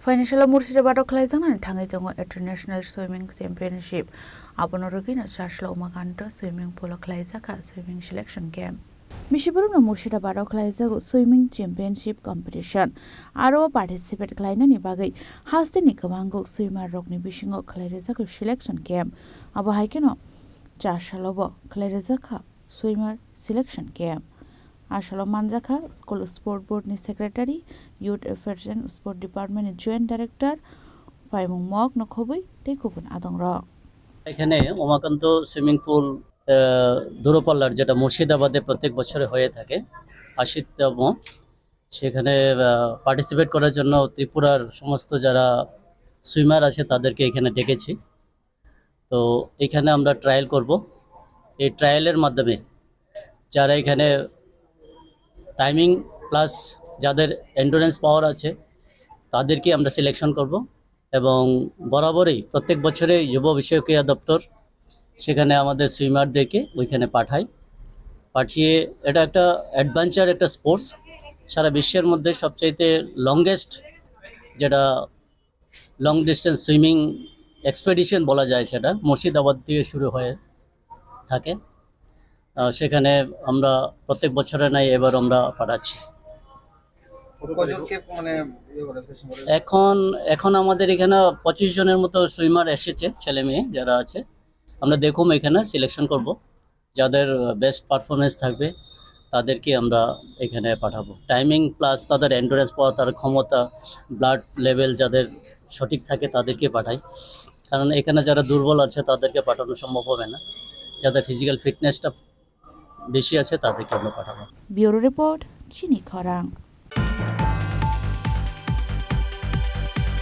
Financial Mursidabado Klaizan and Tangatongo International Swimming Championship. Abonorogina Shashlo Maganto Swimming Polo Klaizaka Swimming Selection Game. Mishiburuno Mursidabado Klaizago Swimming Championship Competition. Aro participate Klainani Bagai Hastini Kamango Swimmer Rogni Bishingo Klaizago Selection Game. Abahikino Jashalobo Klaizaka Swimmer Selection Game. Ashalo Manjaka, School Sport Board ni Secretary, Youth Affairs and Sport Department ni Joint Director, Paimung Mok Nokobui, Tekupun Adong Rock. এখানে ওমাকান্ত swimming pool দূরপাল্লার যেটা মুর্শিদাবাদে প্রত্যেক বছরে হয়ে থাকে ৮০তম সেখানে participate করার জন্য ত্রিপুরার সমস্ত যারা সুইমার আছে তাদেরকে এখানে ডেকেছি। তো এখানে আমরা ট্রায়াল করব। এই ট্রায়ালের মাধ্যমে যারা এখানে টাইমিং প্লাস যাদের এন্ডুরেন্স পাওয়ার আছে তাদেরকে আমরা সিলেকশন করব এবং বরাবরই প্রত্যেক বছরে যুব বিষয়ক ক্রীড়া দপ্তর সেখানে আমাদের সুইমারদেরকে ওইখানে পাঠিয়ে এটা একটা অ্যাডভেঞ্চার একটা স্পোর্টস। সারা বিশ্বের মধ্যে সবচাইতে লংগেস্ট যেটা লং ডিস্টেন্স সুইমিং এক্সপেডিশন বলা যায় সেটা মুর্শিদাবাদ থেকে শুরু হয়ে থাকে। সেখানে আমরা প্রত্যেক বছরে নাই এবার আমরা পাঠাচ্ছি। এখন আমাদের এখানে 25 জনের মতো সুইমার এসেছে, ছেলে মেয়ে যারা আছে। আমরা দেখুম এখানে সিলেকশন করব, যাদের বেস্ট পারফরমেন্স থাকবে তাদেরকে আমরা এখানে পাঠাবো। টাইমিং প্লাস তাদের এন্ডুরেন্স পাওয়া, তার ক্ষমতা, ব্লাড লেভেল যাদের সঠিক থাকে তাদেরকে পাঠাই, কারণ এখানে যারা দুর্বল আছে তাদেরকে পাঠানো সম্ভব হবে না। যাদের ফিজিক্যাল ফিটনেসটা বেশি আছে তাদেরকে আমরা পাঠাবো। Bureau Report, Chini Khorang.